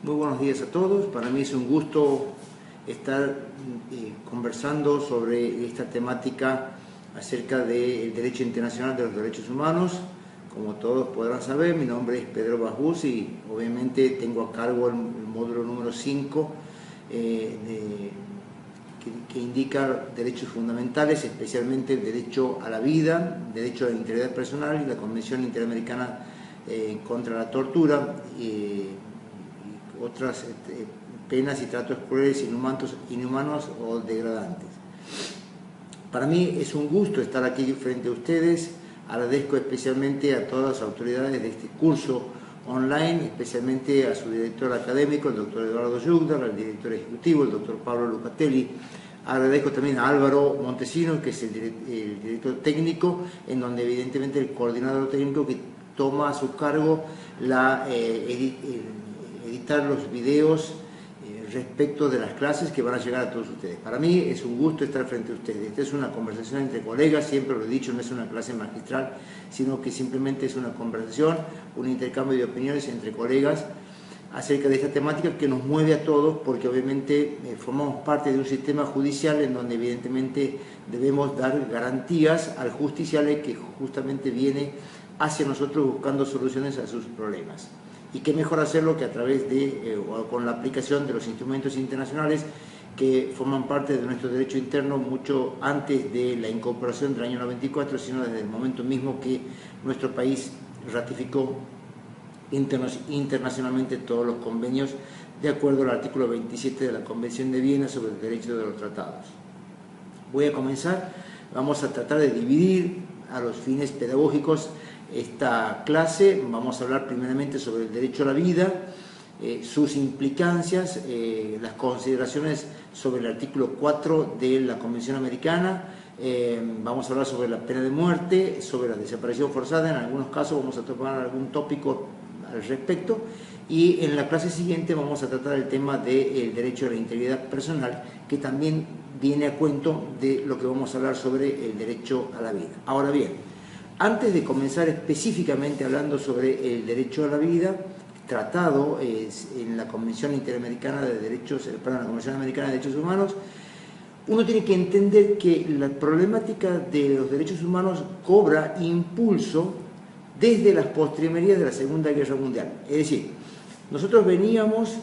Muy buenos días a todos. Para mí es un gusto estar conversando sobre esta temática acerca del derecho internacional de los derechos humanos. Como todos podrán saber, mi nombre es Pedro Bajús y obviamente tengo a cargo el módulo número 5 que indica derechos fundamentales, especialmente el derecho a la vida, derecho a la integridad personal y la Convención Interamericana contra la tortura y otras penas y tratos crueles, inhumanos o degradantes. Para mí es un gusto estar aquí frente a ustedes. Agradezco especialmente a todas las autoridades de este curso online, especialmente a su director académico, el doctor Eduardo Yugdar, al director ejecutivo, el doctor Pablo Lucatelli. Agradezco también a Álvaro Montesinos, que es el director técnico, en donde evidentemente el coordinador técnico que toma a su cargo editar los videos respecto de las clases que van a llegar a todos ustedes. Para mí es un gusto estar frente a ustedes. Esta es una conversación entre colegas, siempre lo he dicho, no es una clase magistral, sino que simplemente es una conversación, un intercambio de opiniones entre colegas acerca de esta temática que nos mueve a todos, porque obviamente formamos parte de un sistema judicial en donde evidentemente debemos dar garantías al justiciable que justamente viene hacia nosotros buscando soluciones a sus problemas. Y qué mejor hacerlo que a través de, o con la aplicación de los instrumentos internacionales que forman parte de nuestro derecho interno mucho antes de la incorporación del año 94, sino desde el momento mismo que nuestro país ratificó internacionalmente todos los convenios de acuerdo al artículo 27 de la Convención de Viena sobre el derecho de los tratados. Voy a comenzar, vamos a tratar de dividir a los fines pedagógicos esta clase. Vamos a hablar primeramente sobre el derecho a la vida, sus implicancias, las consideraciones sobre el artículo 4 de la Convención Americana. Vamos a hablar sobre la pena de muerte, sobre la desaparición forzada. En algunos casos vamos a tomar algún tópico al respecto, y en la clase siguiente vamos a tratar el tema del derecho a la integridad personal, que también viene a cuento de lo que vamos a hablar sobre el derecho a la vida. Ahora bien, antes de comenzar específicamente hablando sobre el derecho a la vida, tratado en la Convención Interamericana de Derechos, la Convención Americana de Derechos Humanos, uno tiene que entender que la problemática de los derechos humanos cobra impulso desde las postrimerías de la Segunda Guerra Mundial. Es decir, nosotros veníamos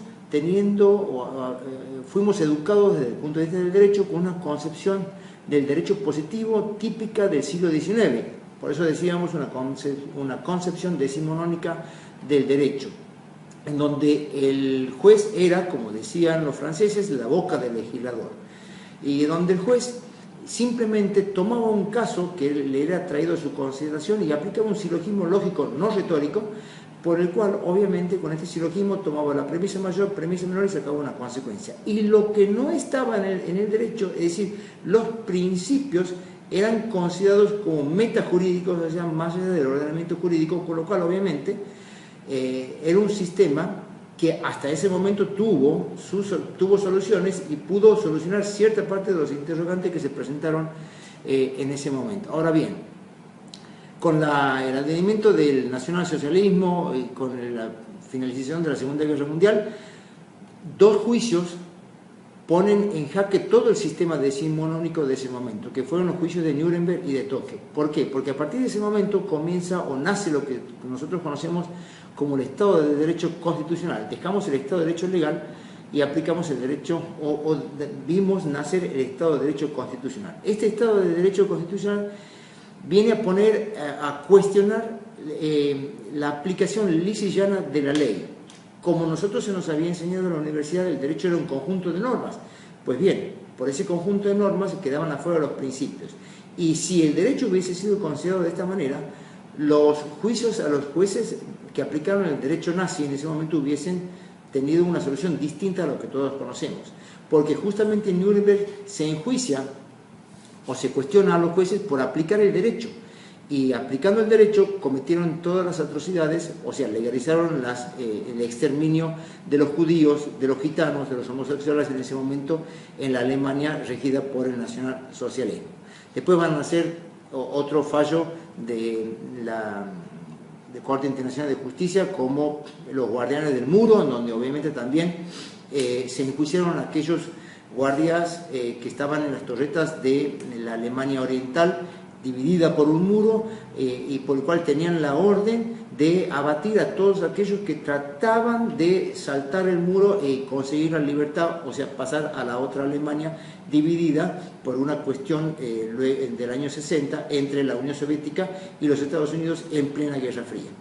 fuimos educados desde el punto de vista del derecho con una concepción del derecho positivo típica del siglo XIX. Por eso decíamos una concepción decimonónica del derecho, en donde el juez era, como decían los franceses, la boca del legislador, y donde el juez simplemente tomaba un caso que le era traído a su consideración y aplicaba un silogismo lógico no retórico, por el cual obviamente con este silogismo tomaba la premisa mayor, premisa menor y sacaba una consecuencia. Y lo que no estaba en el derecho, es decir, los principios, eran considerados como metajurídicos, o sea, más allá del ordenamiento jurídico, con lo cual obviamente era un sistema que hasta ese momento tuvo soluciones y pudo solucionar cierta parte de los interrogantes que se presentaron en ese momento. Ahora bien, con el advenimiento del nacionalsocialismo y con la finalización de la Segunda Guerra Mundial, dos juicios ponen en jaque todo el sistema decimonónico de ese momento, que fueron los juicios de Nuremberg y de Tocqué. ¿Por qué? Porque a partir de ese momento comienza o nace lo que nosotros conocemos como el Estado de Derecho Constitucional. Dejamos el Estado de Derecho legal y aplicamos el derecho, vimos nacer el Estado de Derecho Constitucional. Este Estado de Derecho Constitucional viene a cuestionar la aplicación lisa y llana de la ley. Como nosotros se nos había enseñado en la universidad, el derecho era un conjunto de normas. Pues bien, por ese conjunto de normas quedaban afuera los principios. Y si el derecho hubiese sido considerado de esta manera, los juicios a los jueces que aplicaron el derecho nazi en ese momento hubiesen tenido una solución distinta a lo que todos conocemos. Porque justamente en Nuremberg se enjuicia o se cuestiona a los jueces por aplicar el derecho. Y aplicando el derecho cometieron todas las atrocidades, o sea, legalizaron el exterminio de los judíos, de los gitanos, de los homosexuales en ese momento en la Alemania regida por el nacionalsocialismo. Después van a hacer otro fallo de Corte Internacional de Justicia, como los guardianes del muro, en donde obviamente también se enjuiciaron aquellos guardias que estaban en las torretas de la Alemania Oriental, dividida por un muro, y por el cual tenían la orden de abatir a todos aquellos que trataban de saltar el muro y conseguir la libertad, o sea, pasar a la otra Alemania dividida por una cuestión del año 60 entre la Unión Soviética y los Estados Unidos en plena Guerra Fría.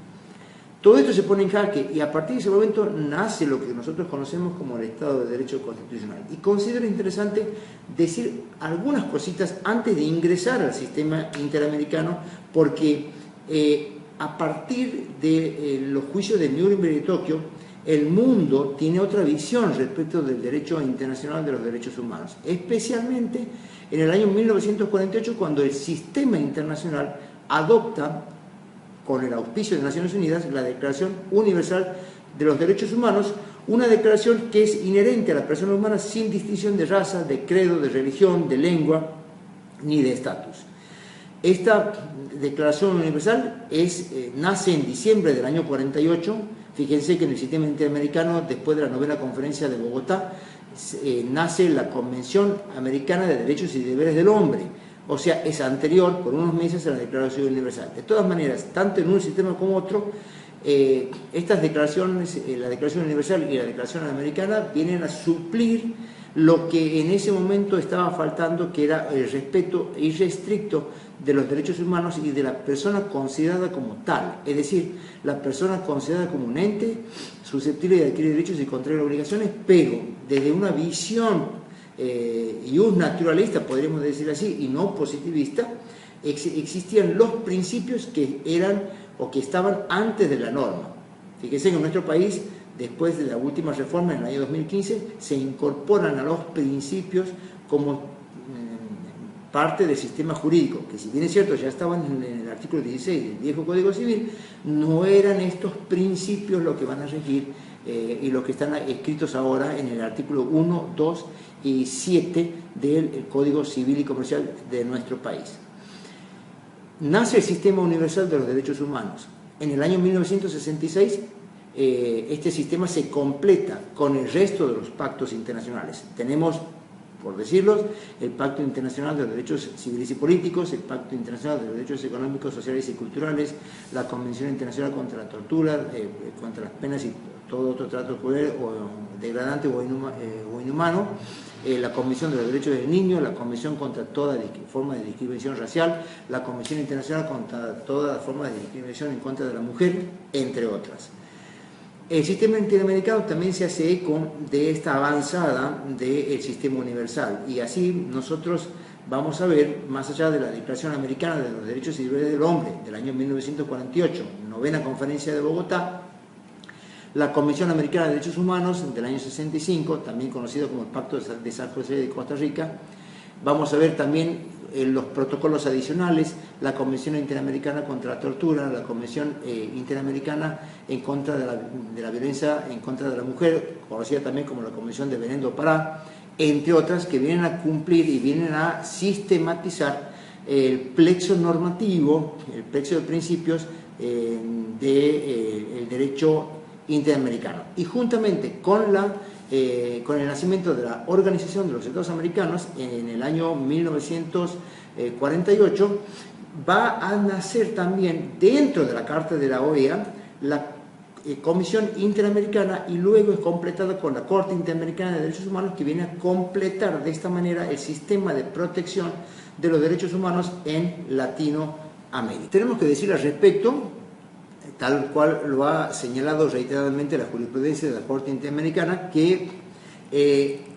Todo esto se pone en jaque y a partir de ese momento nace lo que nosotros conocemos como el Estado de Derecho Constitucional. Y considero interesante decir algunas cositas antes de ingresar al sistema interamericano, porque a partir de los juicios de Nuremberg y Tokio, el mundo tiene otra visión respecto del derecho internacional de los derechos humanos, especialmente en el año 1948, cuando el sistema internacional adopta, con el auspicio de Naciones Unidas, la Declaración Universal de los Derechos Humanos, una declaración que es inherente a la persona humana sin distinción de raza, de credo, de religión, de lengua, ni de estatus. Esta Declaración Universal nace en diciembre del año 48. Fíjense que en el sistema interamericano, después de la 9ª Conferencia de Bogotá, nace la Convención Americana de Derechos y Deberes del Hombre. O sea, es anterior, por unos meses, a la Declaración Universal. De todas maneras, tanto en un sistema como otro, estas declaraciones, la Declaración Universal y la Declaración Americana, vienen a suplir lo que en ese momento estaba faltando, que era el respeto irrestricto de los derechos humanos y de la persona considerada como tal, es decir, la persona considerada como un ente susceptible de adquirir derechos y contraer obligaciones, pero desde una visión naturalista, podríamos decir así, y no positivista, existían los principios que eran o que estaban antes de la norma. Fíjense que en nuestro país, después de la última reforma en el año 2015, se incorporan a los principios como parte del sistema jurídico, que si bien es cierto ya estaban en el artículo 16 del viejo Código Civil, no eran estos principios los que van a regir y los que están escritos ahora en el artículo 1, 2 y 7 del Código Civil y Comercial de nuestro país. Nace el Sistema Universal de los Derechos Humanos. En el año 1966 este sistema se completa con el resto de los pactos internacionales. Tenemos, por decirlos, el Pacto Internacional de los Derechos Civiles y Políticos, el Pacto Internacional de los Derechos Económicos, Sociales y Culturales, la Convención Internacional contra la Tortura, contra las penas y todo otro trato cruel o degradante o inhumano, la Convención de los Derechos del Niño, la Convención contra toda forma de discriminación racial, la Convención Internacional contra toda forma de discriminación en contra de la mujer, entre otras. El sistema interamericano también se hace eco de esta avanzada del sistema universal, y así nosotros vamos a ver, más allá de la Declaración Americana de los Derechos y Deberes del Hombre del año 1948, 9ª Conferencia de Bogotá, la Convención Americana de Derechos Humanos del año 65, también conocido como el Pacto de San José de Costa Rica. Vamos a ver también los protocolos adicionales, la Convención Interamericana contra la Tortura, la Convención Interamericana en contra de la violencia en contra de la mujer, conocida también como la Convención de Belém do Pará, entre otras, que vienen a cumplir y vienen a sistematizar el plexo normativo, el plexo de principios del derecho interamericano. Y juntamente con el nacimiento de la Organización de los Estados Americanos en el año 1948, va a nacer también dentro de la Carta de la OEA la Comisión Interamericana, y luego es completada con la Corte Interamericana de Derechos Humanos, que viene a completar de esta manera el sistema de protección de los derechos humanos en Latinoamérica. Tenemos que decir al respecto, tal cual lo ha señalado reiteradamente la jurisprudencia de la Corte Interamericana, que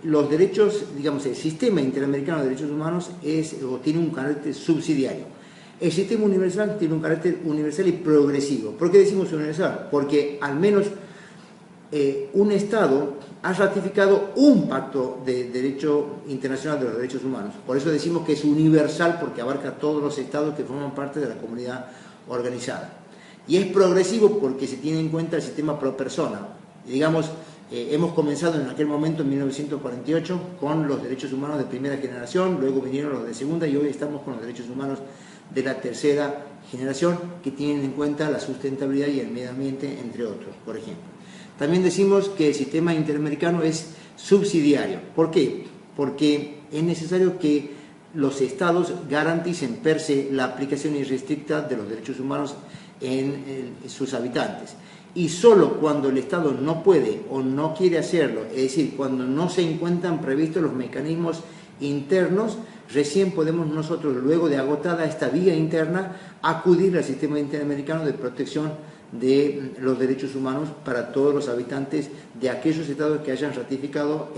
los derechos, digamos, el sistema interamericano de derechos humanos tiene un carácter subsidiario. El sistema universal tiene un carácter universal y progresivo. ¿Por qué decimos universal? Porque al menos un Estado ha ratificado un pacto de derecho internacional de los derechos humanos. Por eso decimos que es universal, porque abarca a todos los Estados que forman parte de la comunidad organizada. Y es progresivo porque se tiene en cuenta el sistema pro persona. Digamos, hemos comenzado en aquel momento, en 1948, con los derechos humanos de primera generación, luego vinieron los de segunda, y hoy estamos con los derechos humanos de la tercera generación, que tienen en cuenta la sustentabilidad y el medio ambiente, entre otros, por ejemplo. También decimos que el sistema interamericano es subsidiario. ¿Por qué? Porque es necesario que los estados garanticen per se la aplicación irrestricta de los derechos humanos en sus habitantes. Y solo cuando el Estado no puede o no quiere hacerlo, es decir, cuando no se encuentran previstos los mecanismos internos, recién podemos nosotros, luego de agotada esta vía interna, acudir al sistema interamericano de protección de los derechos humanos para todos los habitantes de aquellos estados que hayan ratificado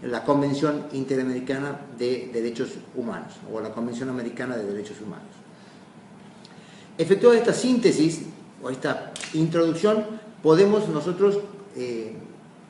la Convención Interamericana de Derechos Humanos o la Convención Americana de Derechos Humanos. Efectuada esta síntesis o esta introducción, podemos nosotros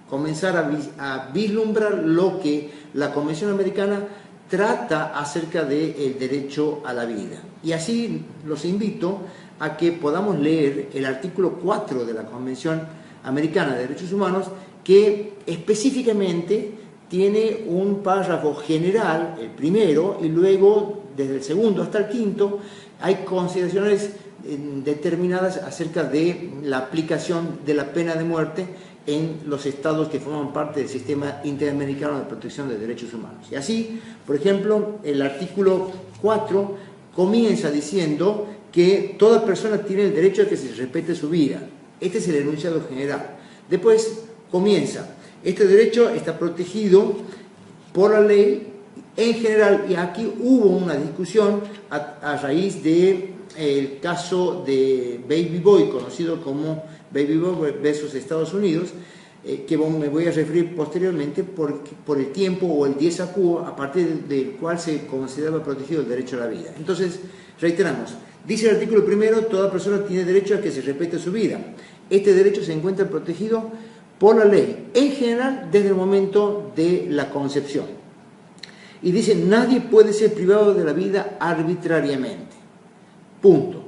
comenzar a vislumbrar lo que la Convención Americana trata acerca del derecho a la vida. Y así los invito a que podamos leer el artículo 4 de la Convención Americana de Derechos Humanos, que específicamente tiene un párrafo general, el primero, y luego desde el segundo hasta el quinto hay consideraciones determinadas acerca de la aplicación de la pena de muerte en los estados que forman parte del sistema interamericano de protección de derechos humanos. Y así, por ejemplo, el artículo 4 comienza diciendo que toda persona tiene el derecho a que se respete su vida. Este es el enunciado general. Después comienza: este derecho está protegido por la ley en general, y aquí hubo una discusión a raíz del caso de Baby Boy, conocido como Baby Boy versus Estados Unidos, que me voy a referir posteriormente por el tiempo o el dies a quo a partir del cual se consideraba protegido el derecho a la vida. Entonces, reiteramos, dice el artículo primero: toda persona tiene derecho a que se respete su vida. Este derecho se encuentra protegido por la ley, en general desde el momento de la concepción. Y dice: nadie puede ser privado de la vida arbitrariamente. Punto.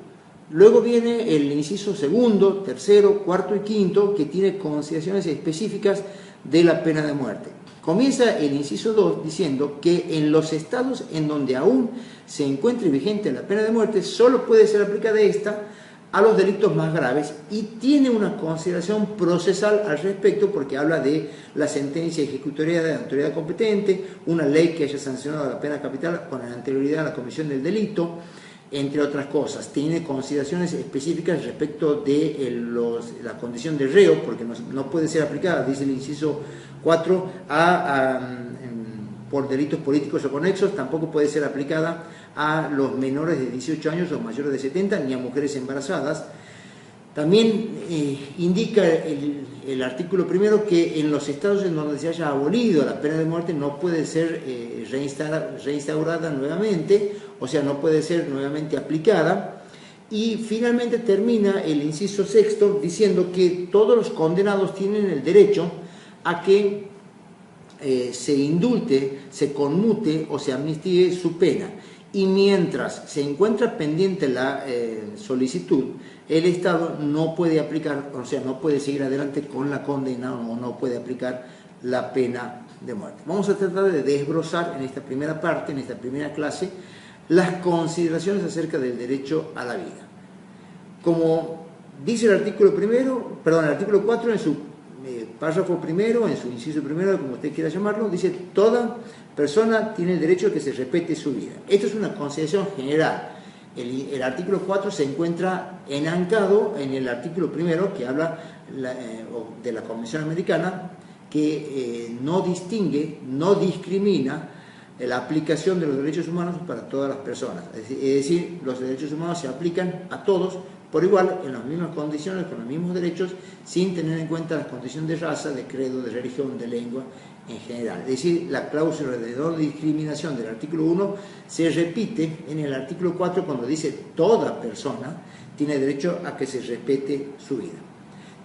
Luego viene el inciso segundo, tercero, cuarto y quinto, que tiene consideraciones específicas de la pena de muerte. Comienza el inciso 2 diciendo que en los estados en donde aún se encuentre vigente la pena de muerte, solo puede ser aplicada esta a los delitos más graves, y tiene una consideración procesal al respecto, porque habla de la sentencia ejecutoria de la autoridad competente, una ley que haya sancionado la pena capital con anterioridad a la comisión del delito, entre otras cosas. Tiene consideraciones específicas respecto de la condición de reo, porque no puede ser aplicada, dice el inciso 4, por delitos políticos o conexos. Tampoco puede ser aplicada a los menores de 18 años o mayores de 70, ni a mujeres embarazadas. También indica el artículo primero que en los estados en donde se haya abolido la pena de muerte no puede ser reinstaurada nuevamente, o sea, no puede ser nuevamente aplicada. Y finalmente termina el inciso sexto diciendo que todos los condenados tienen el derecho a que se indulte, se conmute o se amnistíe su pena. Y mientras se encuentra pendiente la solicitud, el Estado no puede aplicar, o sea, no puede seguir adelante con la condena o no puede aplicar la pena de muerte. Vamos a tratar de desbrozar en esta primera parte, en esta primera clase, las consideraciones acerca del derecho a la vida. Como dice el artículo 4 en su párrafo primero, en su inciso primero, como usted quiera llamarlo, dice: toda persona tiene el derecho a que se respete su vida. Esto es una consideración general. El artículo 4 se encuentra enancado en el artículo primero, que habla de la Convención Americana, que no distingue, no discrimina la aplicación de los derechos humanos para todas las personas. Es decir, los derechos humanos se aplican a todos por igual, en las mismas condiciones, con los mismos derechos, sin tener en cuenta las condiciones de raza, de credo, de religión, de lengua en general. Es decir, la cláusula de no discriminación del artículo 1 se repite en el artículo 4 cuando dice: toda persona tiene derecho a que se respete su vida.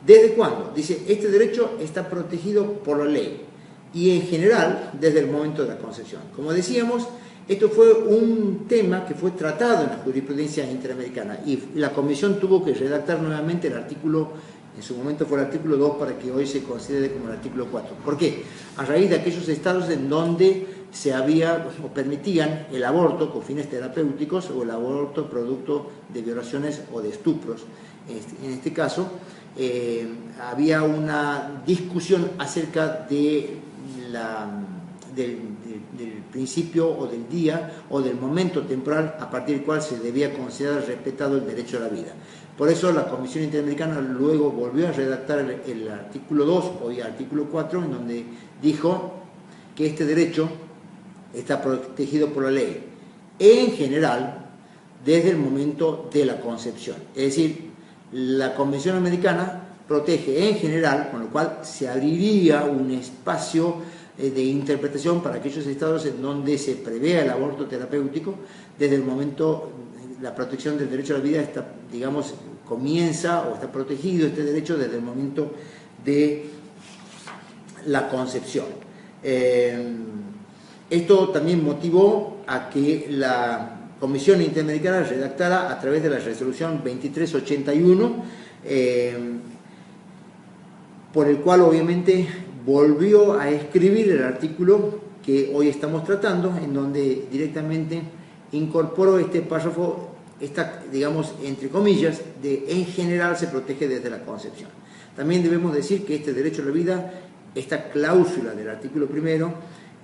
¿Desde cuándo? Dice: este derecho está protegido por la ley y en general desde el momento de la concepción. Como decíamos, esto fue un tema que fue tratado en la jurisprudencia interamericana y la Comisión tuvo que redactar nuevamente el artículo, en su momento fue el artículo 2, para que hoy se considere como el artículo 4. ¿Por qué? A raíz de aquellos estados en donde se había o permitían el aborto con fines terapéuticos o el aborto producto de violaciones o de estupros. En este caso, había una discusión acerca de del principio o del día o del momento temporal a partir del cual se debía considerar respetado el derecho a la vida. Por eso la Comisión Interamericana luego volvió a redactar el artículo 2, hoy artículo 4, en donde dijo que este derecho está protegido por la ley, en general, desde el momento de la concepción. Es decir, la Convención Americana protege en general, con lo cual se abriría un espacio de interpretación para aquellos estados en donde se prevea el aborto terapéutico. Desde el momento, la protección del derecho a la vida está, digamos, comienza o está protegido este derecho desde el momento de la concepción. Esto también motivó a que la Comisión Interamericana redactara a través de la resolución 2381, por el cual obviamente volvió a escribir el artículo que hoy estamos tratando, en donde directamente incorporó este párrafo, digamos, entre comillas, de en general se protege desde la concepción. También debemos decir que este derecho a la vida, esta cláusula del artículo primero,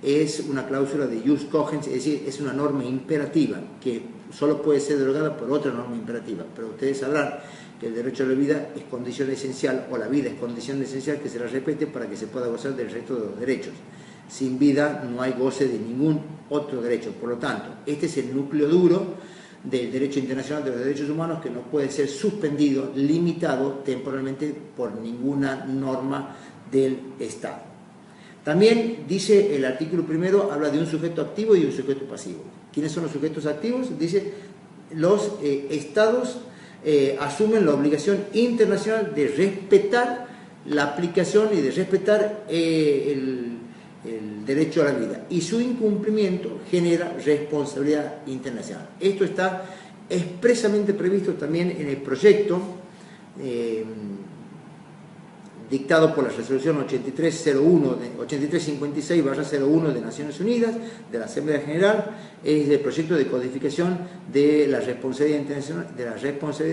es una cláusula de jus cogens, es decir, es una norma imperativa que solo puede ser derogada por otra norma imperativa. Pero ustedes sabrán que el derecho a la vida es condición esencial, o la vida es condición esencial que se la respete para que se pueda gozar del resto de los derechos. Sin vida no hay goce de ningún otro derecho. Por lo tanto, este es el núcleo duro del derecho internacional de los derechos humanos, que no puede ser suspendido, limitado temporalmente por ninguna norma del Estado. También dice el artículo primero, habla de un sujeto activo y un sujeto pasivo. ¿Quiénes son los sujetos activos? Dice, los estados asumen la obligación internacional de respetar la aplicación y de respetar el derecho a la vida, y su incumplimiento genera responsabilidad internacional. Esto está expresamente previsto también en el proyecto dictado por la resolución 8356/01 de Naciones Unidas, de la Asamblea General. Es el proyecto de codificación de la responsabilidad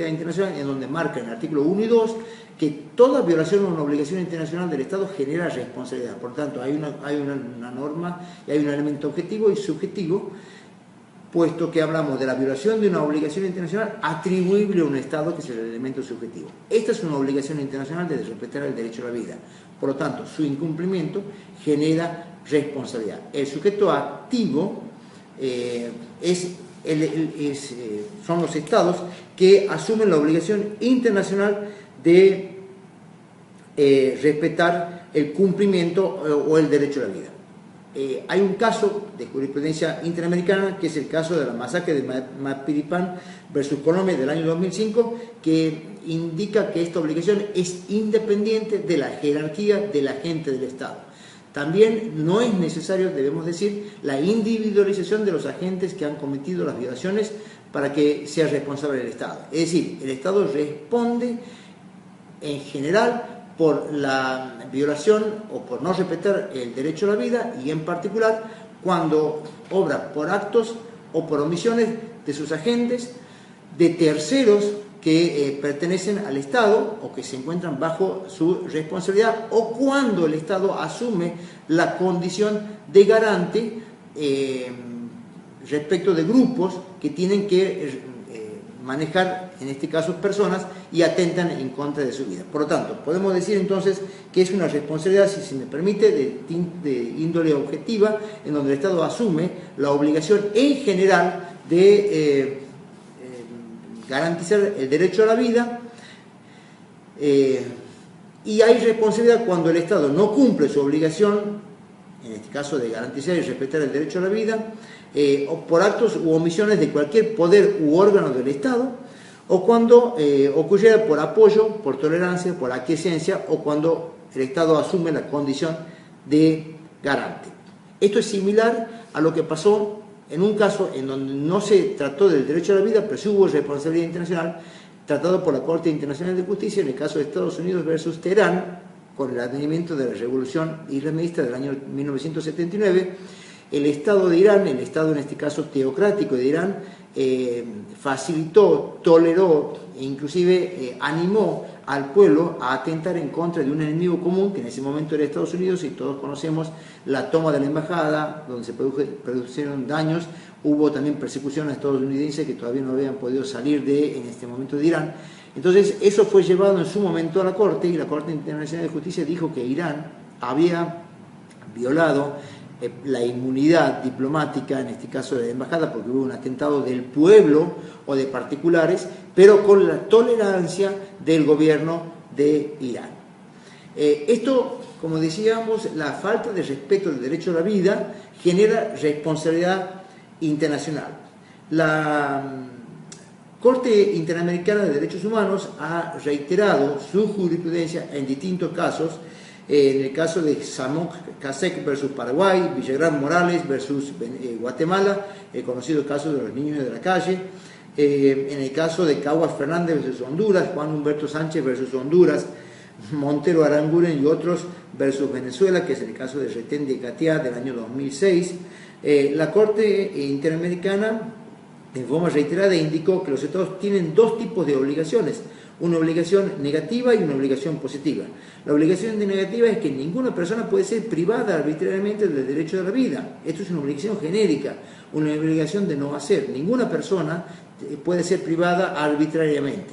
internacional, en donde marca en el artículo 1 y 2 que toda violación o una obligación internacional del Estado genera responsabilidad. Por tanto, hay una norma y hay un elemento objetivo y subjetivo, puesto que hablamos de la violación de una obligación internacional atribuible a un Estado, que es el elemento subjetivo. Esta es una obligación internacional de respetar el derecho a la vida. Por lo tanto, su incumplimiento genera responsabilidad. El sujeto activo son los Estados que asumen la obligación internacional de respetar el cumplimiento o el derecho a la vida. Hay un caso de jurisprudencia interamericana, que es el caso de la masacre de Mapiripán versus Colombia del año 2005, que indica que esta obligación es independiente de la jerarquía del agente del Estado. También no es necesario, debemos decir, la individualización de los agentes que han cometido las violaciones para que sea responsable el Estado. Es decir, el Estado responde en general por la violación o por no respetar el derecho a la vida, y en particular cuando obra por actos o por omisiones de sus agentes, de terceros que pertenecen al Estado o que se encuentran bajo su responsabilidad, o cuando el Estado asume la condición de garante respecto de grupos que tienen que manejar, en este caso, personas, y atentan en contra de su vida. Por lo tanto, podemos decir entonces que es una responsabilidad, si se me permite, de índole objetiva, en donde el Estado asume la obligación en general de garantizar el derecho a la vida, y hay responsabilidad cuando el Estado no cumple su obligación, en este caso de garantizar y respetar el derecho a la vida, o por actos u omisiones de cualquier poder u órgano del Estado, o cuando ocurriera por apoyo, por tolerancia, por aquiescencia, o cuando el Estado asume la condición de garante. Esto es similar a lo que pasó en un caso en donde no se trató del derecho a la vida, pero sí hubo responsabilidad internacional, tratado por la Corte Internacional de Justicia, en el caso de Estados Unidos versus Teherán, con el advenimiento de la Revolución Islamista del año 1979, el Estado de Irán, el Estado en este caso teocrático de Irán, facilitó, toleró e inclusive animó al pueblo a atentar en contra de un enemigo común, que en ese momento era Estados Unidos, y todos conocemos la toma de la embajada, donde se produjeron daños. Hubo también persecución a estadounidenses que todavía no habían podido salir en este momento de Irán. Entonces eso fue llevado en su momento a la Corte, y la Corte Internacional de Justicia dijo que Irán había violado la inmunidad diplomática, en este caso de la embajada, porque hubo un atentado del pueblo o de particulares, pero con la tolerancia del gobierno de Irán. Esto, como decíamos, la falta de respeto del derecho a la vida genera responsabilidad internacional. La Corte Interamericana de Derechos Humanos ha reiterado su jurisprudencia en distintos casos. En el caso de Samok Kasek versus Paraguay, Villagrán Morales versus Guatemala, el conocido caso de los niños de la calle, en el caso de Caguas Fernández versus Honduras, Juan Humberto Sánchez versus Honduras, Montero Aranguren y otros versus Venezuela, que es el caso de Retén de Catiá del año 2006. La Corte Interamericana, en forma reiterada, indicó que los estados tienen dos tipos de obligaciones: una obligación negativa y una obligación positiva. La obligación negativa es que ninguna persona puede ser privada arbitrariamente del derecho a la vida. Esto es una obligación genérica, una obligación de no hacer. Ninguna persona puede ser privada arbitrariamente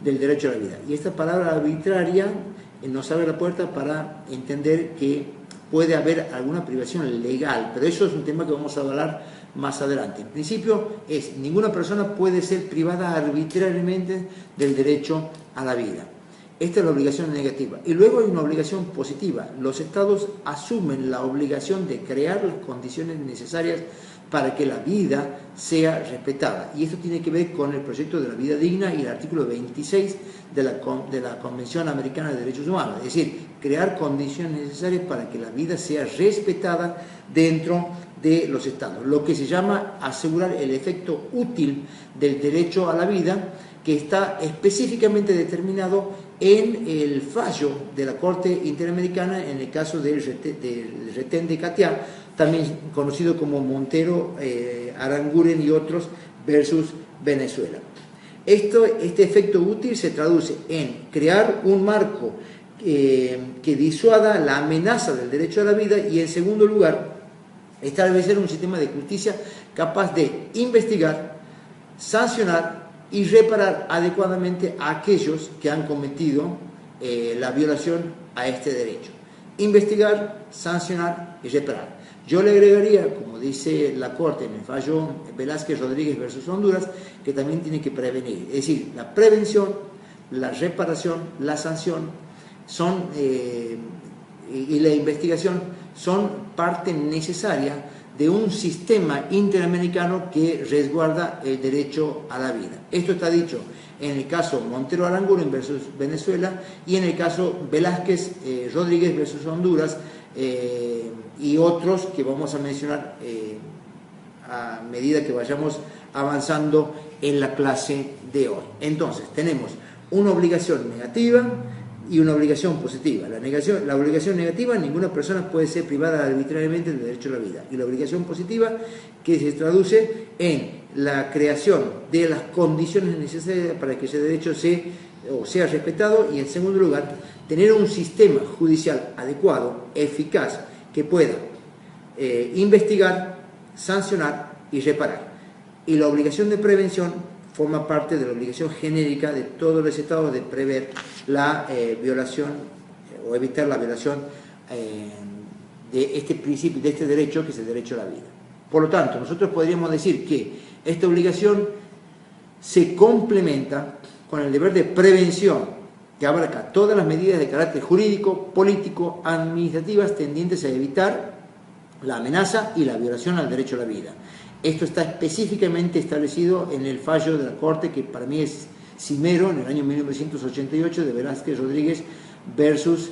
del derecho a la vida. Y esta palabra arbitraria nos abre la puerta para entender que puede haber alguna privación legal, pero eso es un tema que vamos a hablar más adelante. En principio ninguna persona puede ser privada arbitrariamente del derecho a la vida. Esta es la obligación negativa. Y luego hay una obligación positiva. Los estados asumen la obligación de crear las condiciones necesarias para que la vida sea respetada. Y esto tiene que ver con el proyecto de la vida digna y el artículo 26 de la Convención Americana de Derechos Humanos. Es decir, crear condiciones necesarias para que la vida sea respetada dentro de los estados. Lo que se llama asegurar el efecto útil del derecho a la vida, que está específicamente determinado en el fallo de la Corte Interamericana en el caso del Retén de Catiá, también conocido como Montero, Aranguren y otros versus Venezuela. Este efecto útil se traduce en crear un marco que disuada la amenaza del derecho a la vida y, en segundo lugar, establecer un sistema de justicia capaz de investigar, sancionar y reparar adecuadamente a aquellos que han cometido la violación a este derecho. Investigar, sancionar y reparar. Yo le agregaría, como dice la Corte en el fallo Velázquez Rodríguez versus Honduras, que también tiene que prevenir. Es decir, la prevención, la reparación, la sanción y la investigación son parte necesaria de un sistema interamericano que resguarda el derecho a la vida. Esto está dicho en el caso Montero Aranguren versus Venezuela y en el caso Velázquez Rodríguez versus Honduras, y otros que vamos a mencionar a medida que vayamos avanzando en la clase de hoy. Entonces, tenemos una obligación negativa y una obligación positiva. La obligación negativa: ninguna persona puede ser privada arbitrariamente del derecho a la vida. Y la obligación positiva, que se traduce en la creación de las condiciones necesarias para que ese derecho sea respetado, y en segundo lugar, tener un sistema judicial adecuado, eficaz, que pueda investigar, sancionar y reparar. Y la obligación de prevención forma parte de la obligación genérica de todos los estados de prever la violación o evitar la violación de este principio, de este derecho, que es el derecho a la vida. Por lo tanto, nosotros podríamos decir que esta obligación se complementa con el deber de prevención, que abarca todas las medidas de carácter jurídico, político, administrativas tendientes a evitar la amenaza y la violación al derecho a la vida. Esto está específicamente establecido en el fallo de la Corte, que para mí es cimero, en el año 1988, de Velázquez Rodríguez versus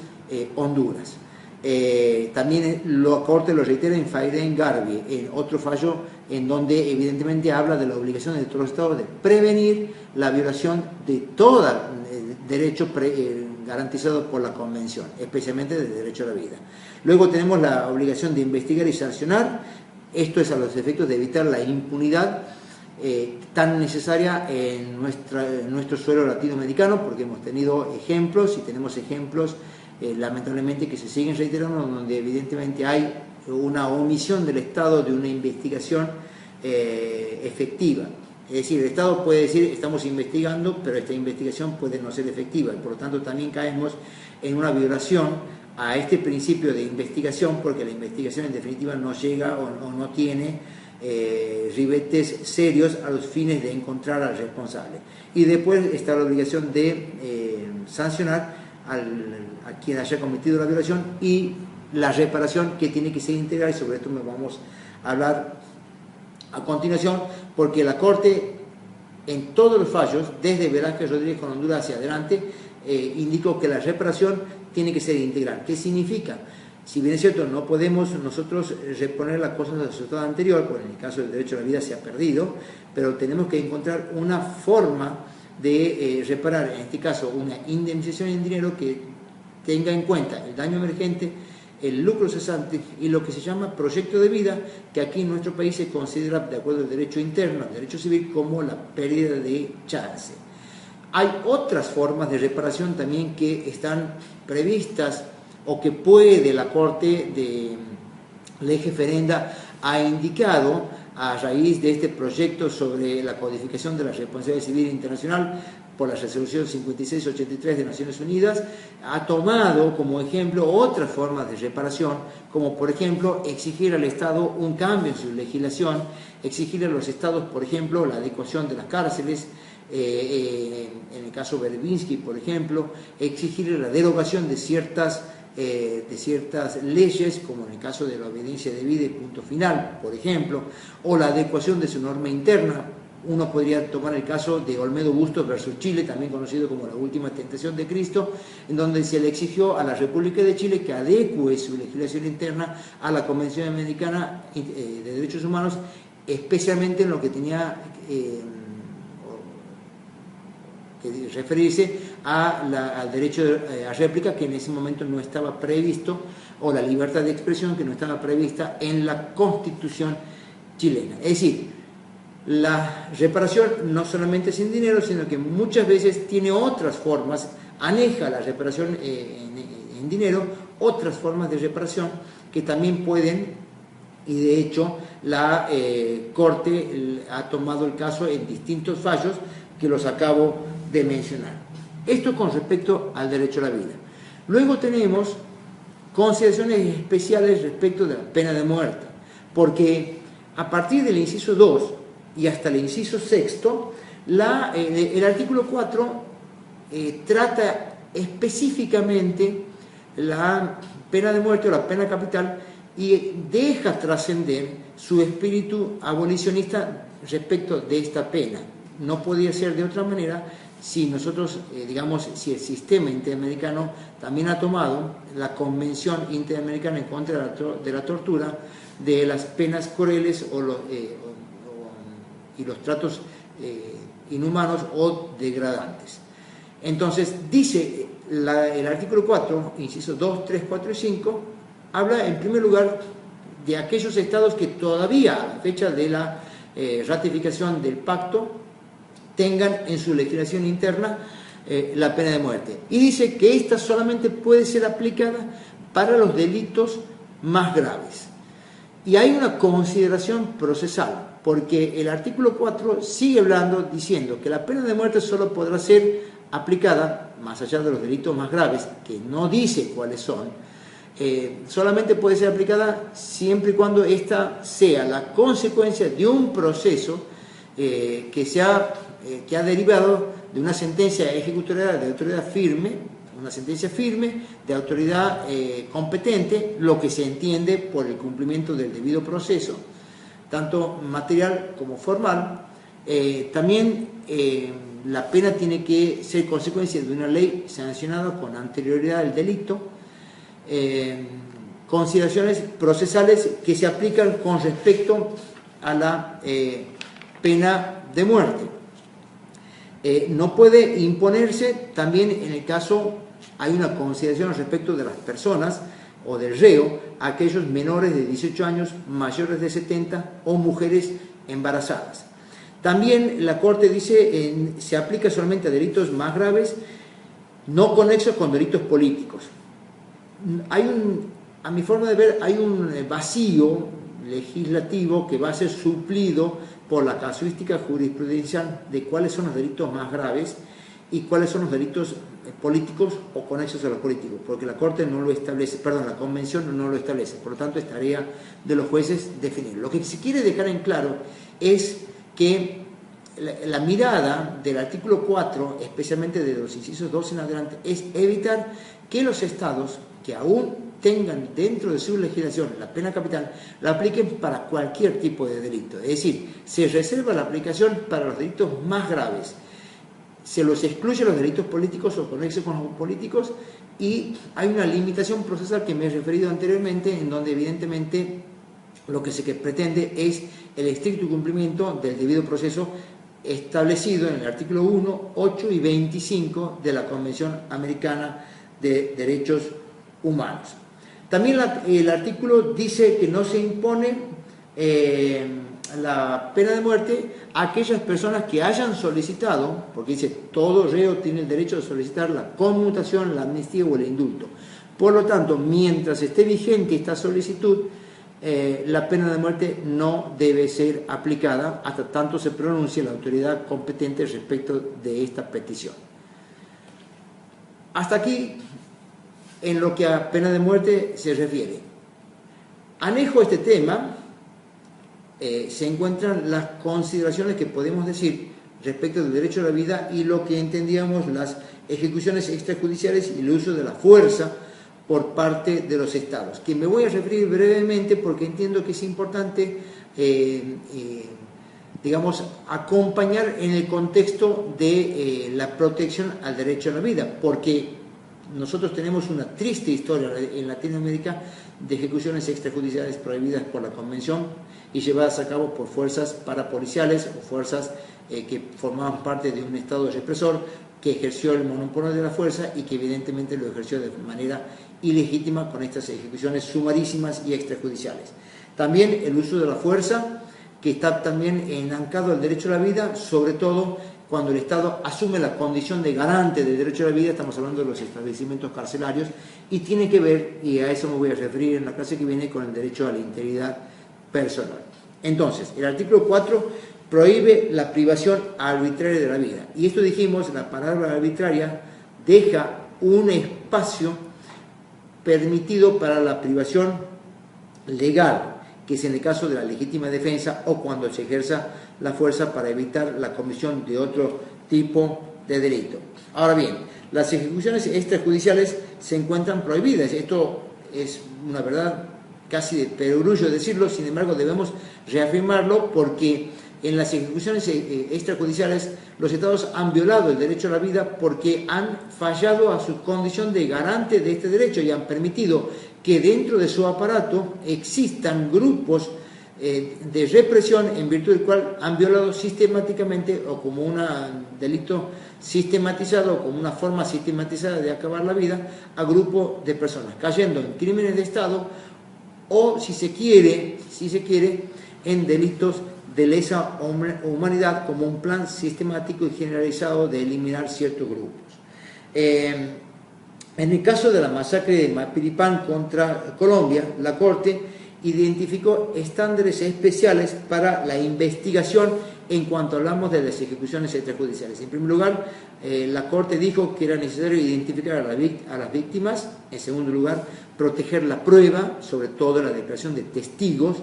Honduras. También la Corte lo reitera en Fayden Garbi, en otro fallo en donde evidentemente habla de la obligación de todos los estados de prevenir la violación de todo derecho garantizado por la Convención, especialmente del derecho a la vida. Luego tenemos la obligación de investigar y sancionar Esto es a los efectos de evitar la impunidad tan necesaria en nuestro suelo latinoamericano, porque hemos tenido ejemplos y tenemos ejemplos lamentablemente que se siguen reiterando, donde evidentemente hay una omisión del Estado de una investigación efectiva. Es decir, el Estado puede decir estamos investigando, pero esta investigación puede no ser efectiva y por lo tanto también caemos en una violación a este principio de investigación, porque la investigación en definitiva no llega o no tiene ribetes serios a los fines de encontrar al responsable. Y después está la obligación de sancionar a quien haya cometido la violación y la reparación, que tiene que ser integral, y sobre esto me vamos a hablar a continuación, porque la Corte en todos los fallos, desde Velázquez Rodríguez con Honduras hacia adelante, indicó que la reparación tiene que ser integral. ¿Qué significa? Si bien es cierto, no podemos nosotros reponer las cosas de su estado anterior, porque en el caso del derecho a la vida se ha perdido, pero tenemos que encontrar una forma de reparar, en este caso, una indemnización en dinero que tenga en cuenta el daño emergente, el lucro cesante y lo que se llama proyecto de vida, que aquí en nuestro país se considera, de acuerdo al derecho interno, al derecho civil, como la pérdida de chance. Hay otras formas de reparación también que están previstas o que puede la Corte de Lege Ferenda ha indicado a raíz de este proyecto sobre la codificación de la responsabilidad civil internacional por la resolución 5683 de Naciones Unidas, ha tomado como ejemplo otras formas de reparación, como por ejemplo exigir al Estado un cambio en su legislación, exigir a los Estados, por ejemplo, la adecuación de las cárceles, en el caso Berbinsky, por ejemplo, exigir la derogación de ciertas leyes, como en el caso de la obediencia debida y punto final, por ejemplo, o la adecuación de su norma interna. Uno podría tomar el caso de Olmedo Bustos versus Chile, también conocido como la última tentación de Cristo, en donde se le exigió a la República de Chile que adecue su legislación interna a la Convención Americana de Derechos Humanos, especialmente en lo que tenía que referirse al derecho a réplica, que en ese momento no estaba previsto, o la libertad de expresión, que no estaba prevista en la Constitución chilena. Es decir, la reparación no solamente es en dinero, sino que muchas veces tiene otras formas, aneja la reparación en dinero, otras formas de reparación que también pueden, y de hecho la Corte ha tomado el caso en distintos fallos que los acabo de mencionar. Esto con respecto al derecho a la vida. Luego tenemos consideraciones especiales respecto de la pena de muerte, porque a partir del inciso 2 y hasta el inciso 6, el artículo 4 trata específicamente la pena de muerte o la pena capital y deja trascender su espíritu abolicionista respecto de esta pena. No podía ser de otra manera si nosotros, si el sistema interamericano también ha tomado la Convención Interamericana en contra de la tortura, de las penas crueles y los tratos inhumanos o degradantes. Entonces, dice el artículo 4, incisos 2, 3, 4 y 5, habla en primer lugar de aquellos estados que todavía a la fecha de la ratificación del pacto tengan en su legislación interna la pena de muerte. Y dice que esta solamente puede ser aplicada para los delitos más graves. Y hay una consideración procesal, porque el artículo 4 sigue hablando, diciendo que la pena de muerte solo podrá ser aplicada, más allá de los delitos más graves, que no dice cuáles son, solamente puede ser aplicada siempre y cuando esta sea la consecuencia de un proceso que ha derivado de una sentencia ejecutoria de autoridad firme, una sentencia firme de autoridad competente, lo que se entiende por el cumplimiento del debido proceso, tanto material como formal. También la pena tiene que ser consecuencia de una ley sancionada con anterioridad al delito. Consideraciones procesales que se aplican con respecto a la pena de muerte. No puede imponerse también en el caso, hay una consideración respecto de las personas o del reo a aquellos menores de 18 años, mayores de 70 o mujeres embarazadas. También la Corte dice se aplica solamente a delitos más graves, no conexos con delitos políticos. A mi forma de ver, hay un vacío legislativo que va a ser suplido por la casuística jurisprudencial de cuáles son los delitos más graves y cuáles son los delitos políticos o conexos a los políticos, porque la Corte no lo establece, perdón, la Convención no lo establece, por lo tanto es tarea de los jueces definirlo. Lo que se quiere dejar en claro es que la mirada del artículo 4, especialmente de los incisos 2 en adelante, es evitar que los estados que aún tengan dentro de su legislación la pena capital, la apliquen para cualquier tipo de delito. Es decir, se reserva la aplicación para los delitos más graves, se los excluye los delitos políticos o conexos con los políticos, y hay una limitación procesal que me he referido anteriormente, en donde evidentemente lo que se pretende es el estricto cumplimiento del debido proceso establecido en el artículo 1, 8 y 25 de la Convención Americana de Derechos Humanos. También el artículo dice que no se impone la pena de muerte a aquellas personas que hayan solicitado, porque dice todo reo tiene el derecho de solicitar la conmutación, la amnistía o el indulto. Por lo tanto, mientras esté vigente esta solicitud, la pena de muerte no debe ser aplicada hasta tanto se pronuncie la autoridad competente respecto de esta petición. Hasta aquí en lo que a pena de muerte se refiere. Anejo a este tema se encuentran las consideraciones que podemos decir respecto del derecho a la vida y lo que entendíamos las ejecuciones extrajudiciales y el uso de la fuerza por parte de los estados, que me voy a referir brevemente porque entiendo que es importante, digamos, acompañar en el contexto de la protección al derecho a la vida, porque nosotros tenemos una triste historia en Latinoamérica de ejecuciones extrajudiciales prohibidas por la Convención y llevadas a cabo por fuerzas parapoliciales o fuerzas que formaban parte de un Estado represor que ejerció el monopolio de la fuerza y que evidentemente lo ejerció de manera ilegítima con estas ejecuciones sumarísimas y extrajudiciales. También el uso de la fuerza, que está también enancado al derecho a la vida, sobre todo cuando el Estado asume la condición de garante del derecho a la vida. Estamos hablando de los establecimientos carcelarios y tiene que ver, y a eso me voy a referir en la clase que viene, con el derecho a la integridad personal. Entonces, el artículo 4 prohíbe la privación arbitraria de la vida. Y esto dijimos, la palabra arbitraria deja un espacio permitido para la privación legal, que es en el caso de la legítima defensa o cuando se ejerza la fuerza para evitar la comisión de otro tipo de delito. Ahora bien, las ejecuciones extrajudiciales se encuentran prohibidas. Esto es una verdad casi de perogrullo decirlo, sin embargo debemos reafirmarlo porque en las ejecuciones extrajudiciales los estados han violado el derecho a la vida porque han fallado a su condición de garante de este derecho y han permitido que dentro de su aparato existan grupos de represión en virtud del cual han violado sistemáticamente o como un delito sistematizado o como una forma sistematizada de acabar la vida a grupos de personas, cayendo en crímenes de Estado o si se quiere en delitos de lesa humanidad como un plan sistemático y generalizado de eliminar ciertos grupos. En el caso de la masacre de Mapiripán contra Colombia, la Corte identificó estándares especiales para la investigación en cuanto hablamos de las ejecuciones extrajudiciales. En primer lugar, la Corte dijo que era necesario identificar a las víctimas. En segundo lugar, proteger la prueba, sobre todo la declaración de testigos,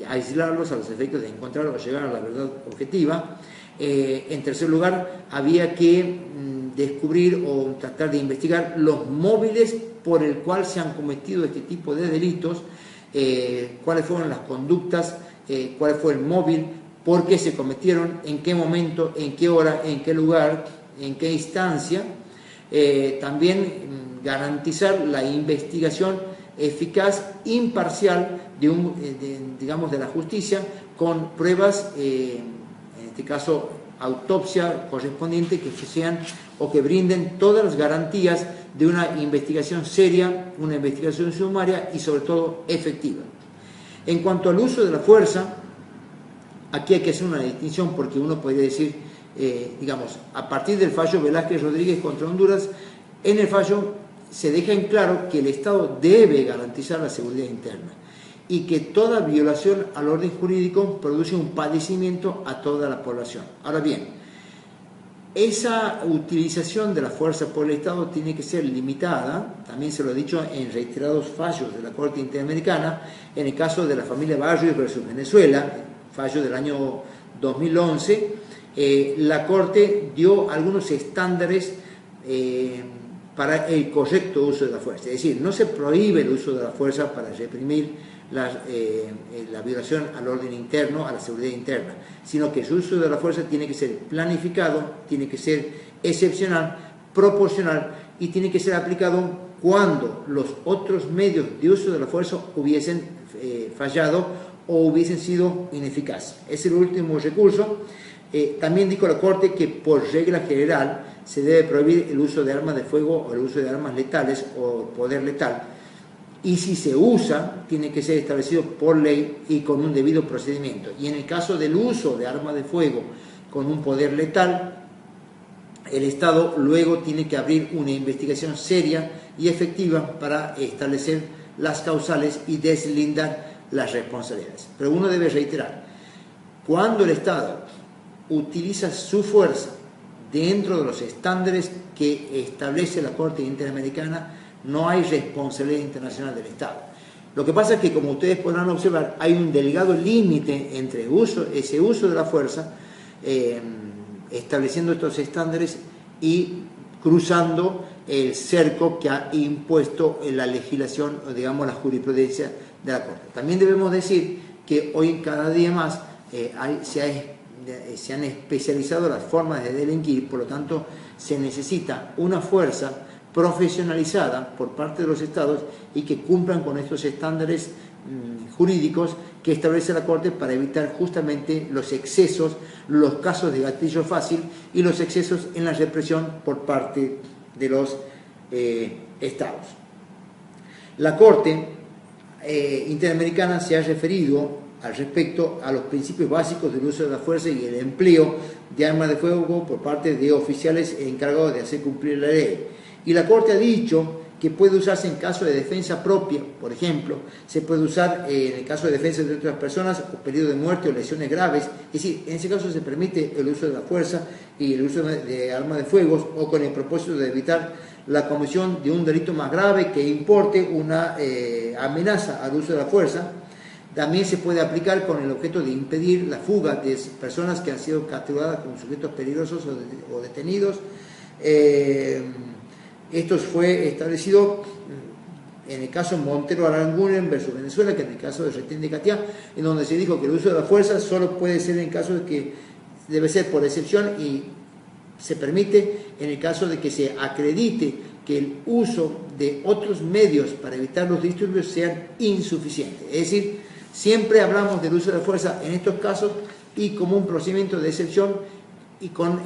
aislarlos a los efectos de encontrar o llegar a la verdad objetiva. En tercer lugar, había que descubrir o tratar de investigar los móviles por el cual se han cometido este tipo de delitos, cuáles fueron las conductas, cuál fue el móvil, por qué se cometieron, en qué momento, en qué hora, en qué lugar, en qué instancia. También garantizar la investigación eficaz, imparcial digamos de la justicia, con pruebas, en este caso autopsia correspondiente que sean o que brinden todas las garantías de una investigación seria, una investigación sumaria y sobre todo efectiva. En cuanto al uso de la fuerza, aquí hay que hacer una distinción porque uno podría decir, digamos, a partir del fallo Velázquez Rodríguez contra Honduras, en el fallo se deja en claro que el Estado debe garantizar la seguridad interna y que toda violación al orden jurídico produce un padecimiento a toda la población. Ahora bien, esa utilización de la fuerza por el Estado tiene que ser limitada, también se lo he dicho en reiterados fallos de la Corte Interamericana, en el caso de la familia Barrios versus Venezuela, fallo del año 2011, la Corte dio algunos estándares para el correcto uso de la fuerza. Es decir, no se prohíbe el uso de la fuerza para reprimir la violación al orden interno, a la seguridad interna, sino que su uso de la fuerza tiene que ser planificado, tiene que ser excepcional, proporcional y tiene que ser aplicado cuando los otros medios de uso de la fuerza hubiesen fallado o hubiesen sido ineficaces. Es el último recurso. También dijo la Corte que por regla general se debe prohibir el uso de armas de fuego o el uso de armas letales o poder letal, y si se usa tiene que ser establecido por ley y con un debido procedimiento. Y en el caso del uso de armas de fuego con un poder letal, el Estado luego tiene que abrir una investigación seria y efectiva para establecer las causales y deslindar las responsabilidades. Pero uno debe reiterar, cuando el Estado utiliza su fuerza dentro de los estándares que establece la Corte Interamericana, no hay responsabilidad internacional del Estado. Lo que pasa es que, como ustedes podrán observar, hay un delgado límite entre ese uso de la fuerza, estableciendo estos estándares y cruzando el cerco que ha impuesto la legislación, o digamos la jurisprudencia de la Corte. También debemos decir que hoy cada día más se han especializado las formas de delinquir, por lo tanto se necesita una fuerza profesionalizada por parte de los estados y que cumplan con estos estándares jurídicos que establece la Corte para evitar justamente los excesos, los casos de gatillo fácil y los excesos en la represión por parte de los estados. La Corte Interamericana se ha referido al respecto a los principios básicos del uso de la fuerza y el empleo de armas de fuego por parte de oficiales encargados de hacer cumplir la ley. Y la Corte ha dicho que puede usarse en caso de defensa propia, por ejemplo, se puede usar en el caso de defensa de otras personas o peligro de muerte o lesiones graves, es decir, en ese caso se permite el uso de la fuerza y el uso de armas de fuego o con el propósito de evitar la comisión de un delito más grave que importe una amenaza al uso de la fuerza. También se puede aplicar con el objeto de impedir la fuga de personas que han sido capturadas como sujetos peligrosos o detenidos. Esto fue establecido en el caso Montero Aranguren versus Venezuela, que en el caso de Retén de Catiá, en donde se dijo que el uso de la fuerza solo puede ser en caso de que debe ser por excepción y se permite en el caso de que se acredite que el uso de otros medios para evitar los disturbios sean insuficientes. Es decir, siempre hablamos del uso de la fuerza en estos casos y como un procedimiento de excepción y con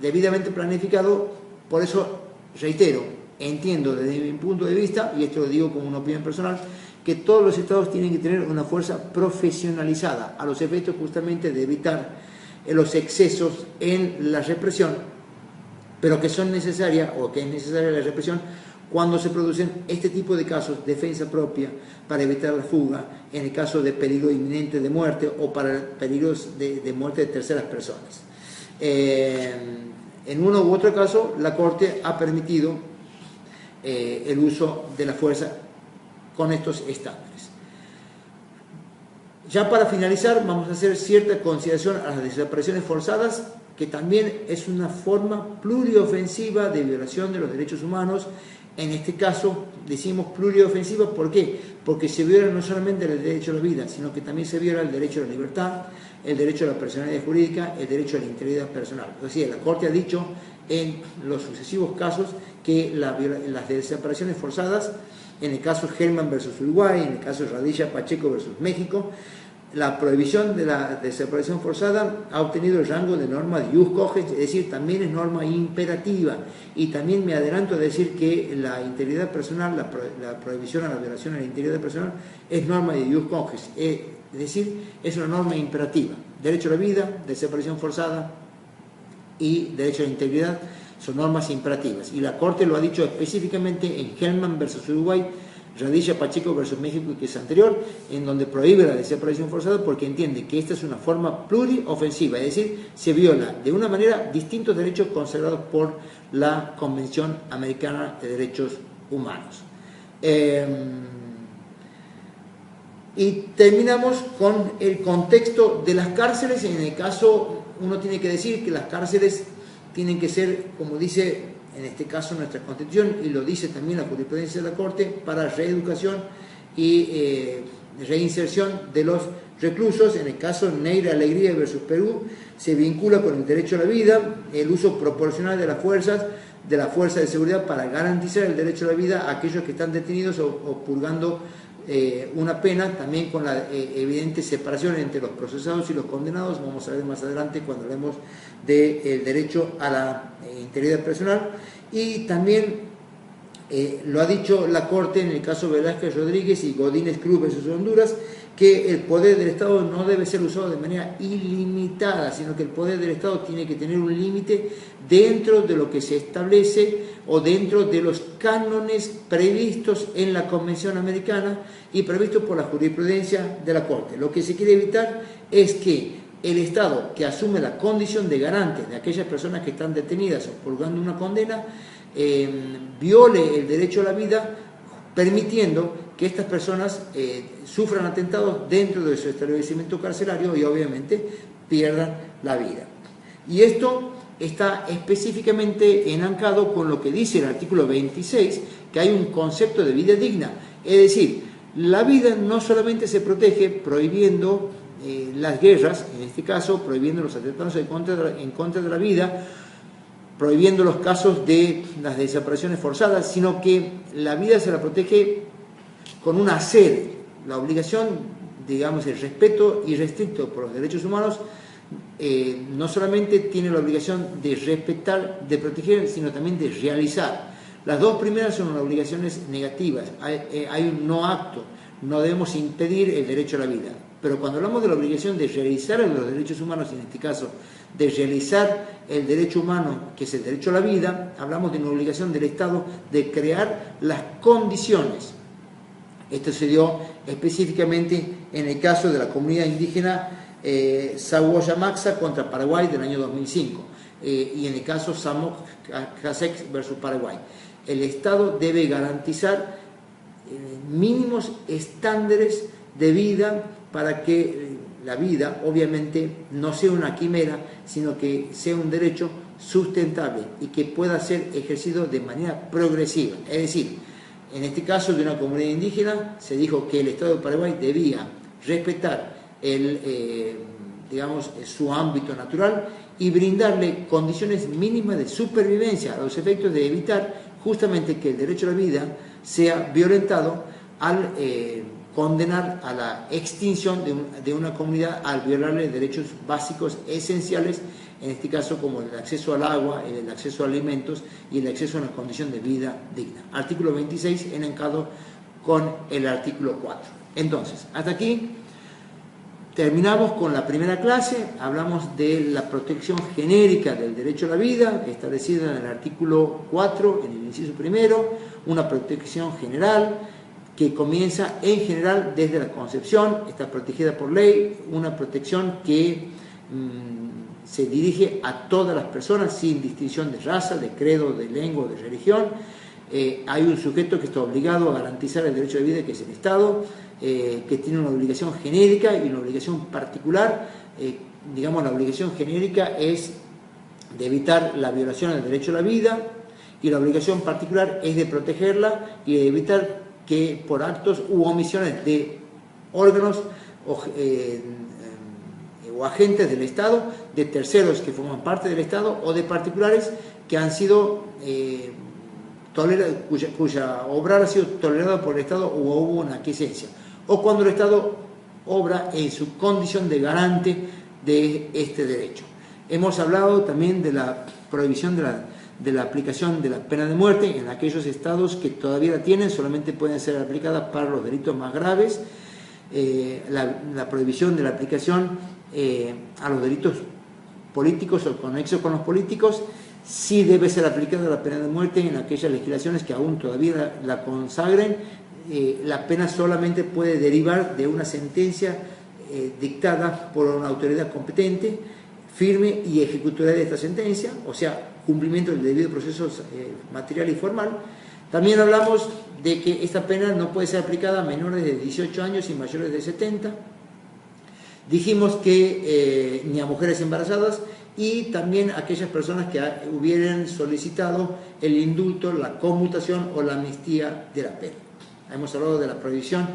debidamente planificado. Por eso reitero, entiendo desde mi punto de vista, y esto lo digo como una opinión personal, que todos los estados tienen que tener una fuerza profesionalizada a los efectos justamente de evitar los excesos en la represión, pero que son necesarias o que es necesaria la represión cuando se producen este tipo de casos, defensa propia para evitar la fuga, en el caso de peligro inminente de muerte o para peligros de muerte de terceras personas. En uno u otro caso, la Corte ha permitido el uso de la fuerza con estos estándares. Ya para finalizar, vamos a hacer cierta consideración a las desapariciones forzadas, que también es una forma pluriofensiva de violación de los derechos humanos. En este caso decimos pluriofensiva, ¿por qué? Porque se viola no solamente el derecho a la vida, sino que también se viola el derecho a la libertad, el derecho a la personalidad jurídica, el derecho a la integridad personal. Es decir, la Corte ha dicho en los sucesivos casos que las desapariciones forzadas, en el caso Hellman versus Uruguay, en el caso Radilla Pacheco versus México, la prohibición de la desaparición forzada ha obtenido el rango de norma de ius cogens, es decir, también es norma imperativa. Y también me adelanto a decir que la integridad personal, la prohibición a la violación a la integridad personal es norma de ius cogens, es decir, es una norma imperativa. Derecho a la vida, desaparición forzada y derecho a la integridad son normas imperativas. Y la Corte lo ha dicho específicamente en Hellman versus Uruguay, Radilla Pacheco versus México, que es anterior, en donde prohíbe la desaparición forzada porque entiende que esta es una forma pluriofensiva, es decir, se viola de una manera distintos derechos consagrados por la Convención Americana de Derechos Humanos. Y terminamos con el contexto de las cárceles. En el caso, uno tiene que decir que las cárceles tienen que ser, como dice en este caso nuestra Constitución, y lo dice también la jurisprudencia de la Corte, para reeducación y reinserción de los reclusos. En el caso Neira Alegría versus Perú, se vincula con el derecho a la vida, el uso proporcional de las fuerzas de seguridad para garantizar el derecho a la vida a aquellos que están detenidos o purgando una pena, también con la evidente separación entre los procesados y los condenados. Vamos a ver más adelante cuando hablemos del derecho a la integridad personal. Y también lo ha dicho la Corte en el caso Velázquez Rodríguez y Godínez Cruz versus Honduras, que el poder del Estado no debe ser usado de manera ilimitada, sino que el poder del Estado tiene que tener un límite dentro de lo que se establece o dentro de los cánones previstos en la Convención Americana y previstos por la jurisprudencia de la Corte. Lo que se quiere evitar es que el Estado, que asume la condición de garante de aquellas personas que están detenidas o purgando una condena, viole el derecho a la vida, permitiendo que estas personas sufran atentados dentro de su establecimiento carcelario y obviamente pierdan la vida. Y esto está específicamente enancado con lo que dice el artículo 26, que hay un concepto de vida digna. Es decir, la vida no solamente se protege prohibiendo las guerras, en este caso prohibiendo los atentados en contra de la vida, prohibiendo los casos de las desapariciones forzadas, sino que la vida se la protege con un hacer. La obligación, digamos, el respeto irrestricto por los derechos humanos, no solamente tiene la obligación de respetar, de proteger, sino también de realizar. Las dos primeras son obligaciones negativas, hay un no acto, no debemos impedir el derecho a la vida. Pero cuando hablamos de la obligación de realizar los derechos humanos, en este caso de realizar el derecho humano, que es el derecho a la vida, hablamos de una obligación del Estado de crear las condiciones. Esto se dio específicamente en el caso de la comunidad indígena Sahuayamaxa contra Paraguay del año 2005 y en el caso Samok Casex versus Paraguay. El Estado debe garantizar mínimos estándares de vida para que la vida obviamente no sea una quimera, sino que sea un derecho sustentable y que pueda ser ejercido de manera progresiva. Es decir, en este caso de una comunidad indígena se dijo que el Estado de Paraguay debía respetar su ámbito natural y brindarle condiciones mínimas de supervivencia a los efectos de evitar justamente que el derecho a la vida sea violentado al condenar a la extinción de una comunidad, al violarle derechos básicos esenciales, en este caso como el acceso al agua, el acceso a alimentos y el acceso a una condición de vida digna. Artículo 26 enancado con el artículo 4. Entonces, hasta aquí terminamos con la primera clase. Hablamos de la protección genérica del derecho a la vida, establecida en el artículo 4, en el inciso primero, una protección general que comienza en general desde la concepción, está protegida por ley, una protección que se dirige a todas las personas sin distinción de raza, de credo, de lengua, de religión. Hay un sujeto que está obligado a garantizar el derecho de vida, que es el Estado, que tiene una obligación genérica y una obligación particular. La obligación genérica es de evitar la violación del derecho a la vida y la obligación particular es de protegerla y de evitar que por actos u omisiones de órganos o agentes del Estado, de terceros que forman parte del Estado o de particulares que han sido cuya obra ha sido tolerada por el Estado o hubo una aquiescencia, o cuando el Estado obra en su condición de garante de este derecho. Hemos hablado también de la prohibición de la aplicación de la pena de muerte en aquellos estados que todavía la tienen, solamente pueden ser aplicadas para los delitos más graves, la prohibición de la aplicación a los delitos políticos o conexos con los políticos. Sí debe ser aplicada la pena de muerte en aquellas legislaciones que aún todavía la consagren. La pena solamente puede derivar de una sentencia dictada por una autoridad competente, firme y ejecutora de esta sentencia, o sea, cumplimiento del debido proceso material y formal. También hablamos de que esta pena no puede ser aplicada a menores de 18 años y mayores de 70. Dijimos que ni a mujeres embarazadas, y también a aquellas personas que hubieran solicitado el indulto, la conmutación o la amnistía de la pena. Hemos hablado de la prohibición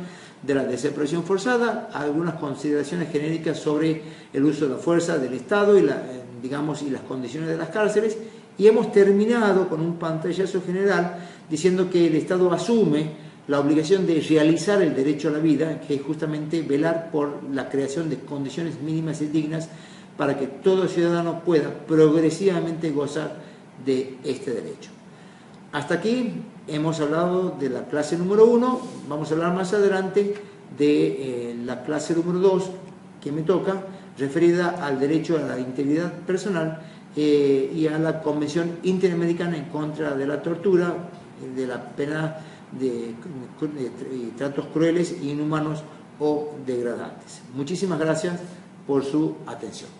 de la desaparición forzada, algunas consideraciones genéricas sobre el uso de la fuerza del Estado y las condiciones de las cárceles, y hemos terminado con un pantallazo general diciendo que el Estado asume la obligación de realizar el derecho a la vida, que es justamente velar por la creación de condiciones mínimas y dignas para que todo ciudadano pueda progresivamente gozar de este derecho. Hasta aquí hemos hablado de la clase número 1, vamos a hablar más adelante de la clase número 2 que me toca, referida al derecho a la integridad personal y a la Convención Interamericana en contra de la tortura, de la pena de tratos crueles, inhumanos o degradantes. Muchísimas gracias por su atención.